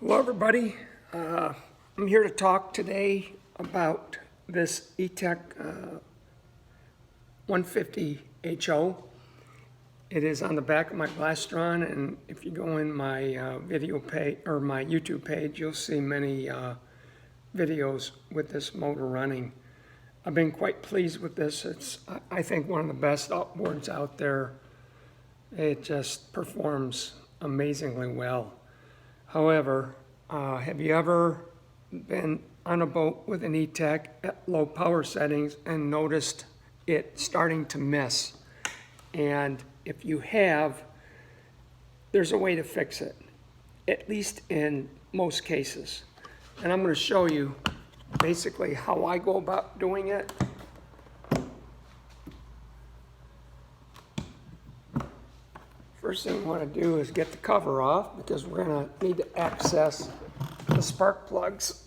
Hello everybody, I'm here to talk today about this e-tec 150HO. It is on the back of my Blastron, and if you go in my video page or my YouTube page, you'll see many videos with this motor running. I've been quite pleased with this. It's, I think, one of the best outboards out there. It just performs amazingly well. However, have you ever been on a boat with an e-tec at low power settings and noticed it starting to miss? And if you have, there's a way to fix it, at least in most cases. And I'm going to show you basically how I go about doing it. First thing we want to do is get the cover off, because we're going to need to access the spark plugs.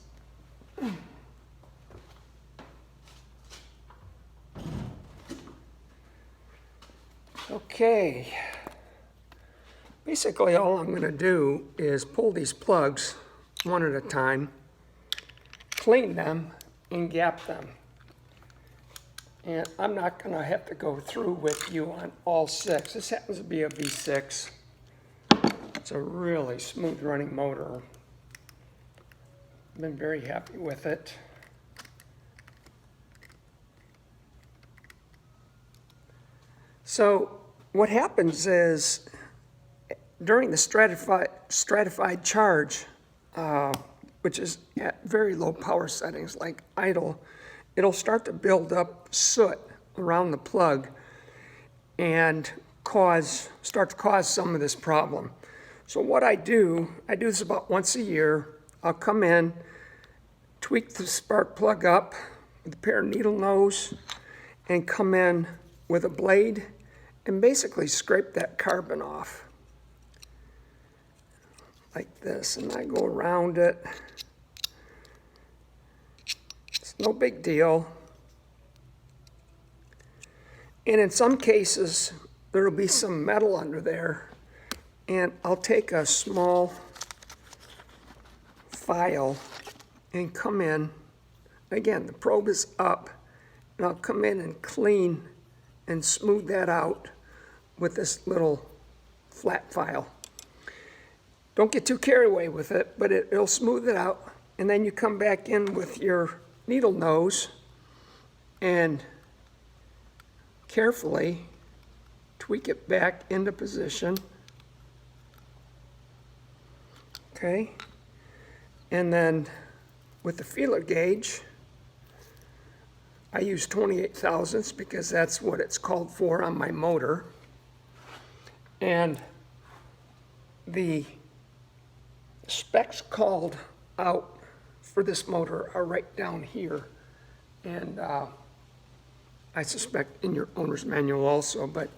Okay, basically all I'm going to do is pull these plugs one at a time, clean them, and gap them. And I'm not going to have to go through with you on all six. This happens to be a V6. It's a really smooth running motor. I've been very happy with it. So what happens is during the stratified charge, which is at very low power settings like idle, it'll start to build up soot around the plug and start to cause some of this problem. So what I do this about once a year. I'll come in, tweak the spark plug up with a pair of needle nose, and come in with a blade and basically scrape that carbon off like this. And I go around it. It's no big deal. And in some cases, there'll be some metal under there, and I'll take a small file and come in. Again, the probe is up, and I'll come in and clean and smooth that out with this little flat file. Don't get too carried away with it, but it'll smooth it out. And then you come back in with your needle nose and carefully tweak it back into position. Okay. And then with the feeler gauge, I use 28 thousandths because that's what it's called for on my motor. And the specs called out for this motor are right down here. And I suspect in your owner's manual also, but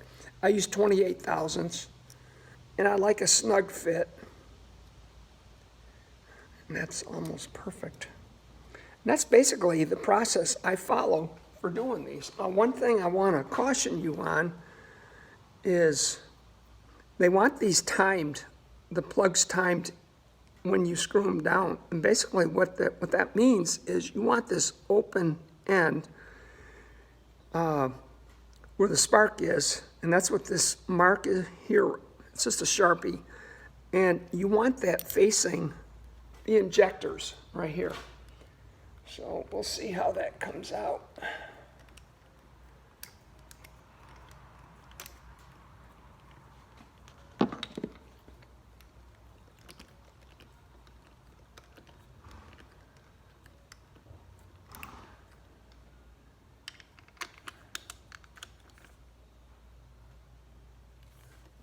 I use 28 thousandths, and I like a snug fit. And that's almost perfect. And that's basically the process I follow for doing these. One thing I want to caution you on is they want these timed, the plugs timed when you screw them down. And basically what that means is you want this open end where the spark is, and that's what this mark is here. It's just a Sharpie. And you want that facing the injectors right here. So we'll see how that comes out.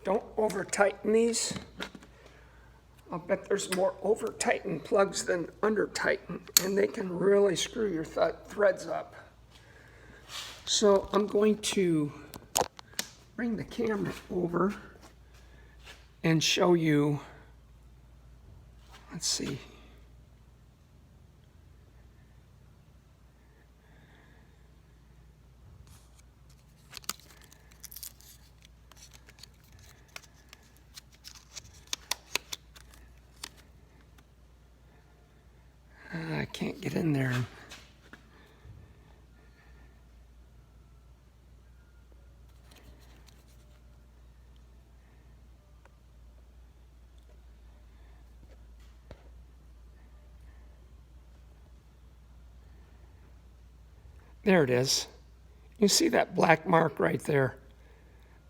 Don't over tighten these. I'll bet there's more over-tightened plugs than under-tightened, and they can really screw your threads up. So I'm going to bring the camera over and show you, let's see. can't get in there. There it is. You see that black mark right there.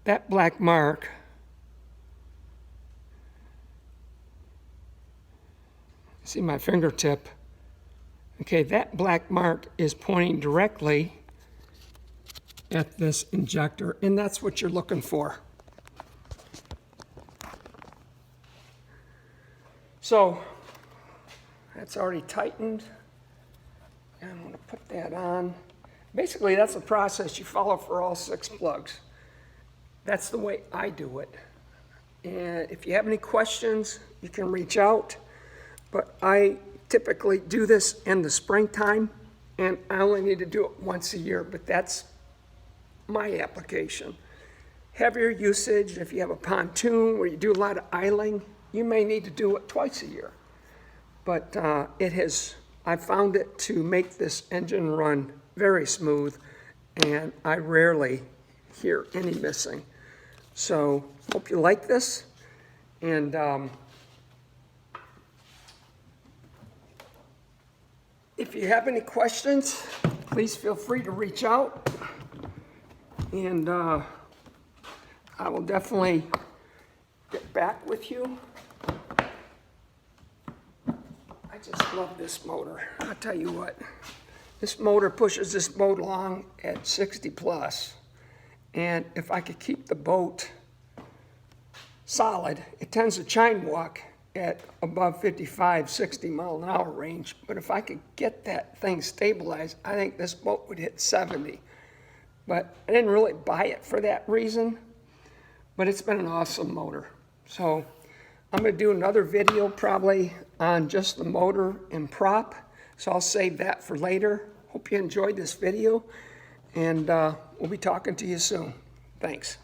That black mark see my fingertip. Okay, that black mark is pointing directly at this injector, and that's what you're looking for. So that's already tightened, and I'm going to put that on. Basically, that's the process you follow for all 6 plugs. That's the way I do it. And if you have any questions, you can reach out. But I typically do this in the springtime, and I only need to do it once a year, but that's my application. Heavier usage, if you have a pontoon where you do a lot of idling, you may need to do it twice a year. But I found it to make this engine run very smooth, and I rarely hear any missing. So hope you like this, and if you have any questions, please feel free to reach out, and I will definitely get back with you. I just love this motor. I'll tell you what, this motor pushes this boat along at 60 plus, and if I could keep the boat solid, it tends to chine walk at above 55, 60 mile an hour range. But if I could get that thing stabilized, I think this boat would hit 70. But I didn't really buy it for that reason, but it's been an awesome motor. So I'm going to do another video probably on just the motor and prop. So I'll save that for later. Hope you enjoyed this video, and we'll be talking to you soon. Thanks.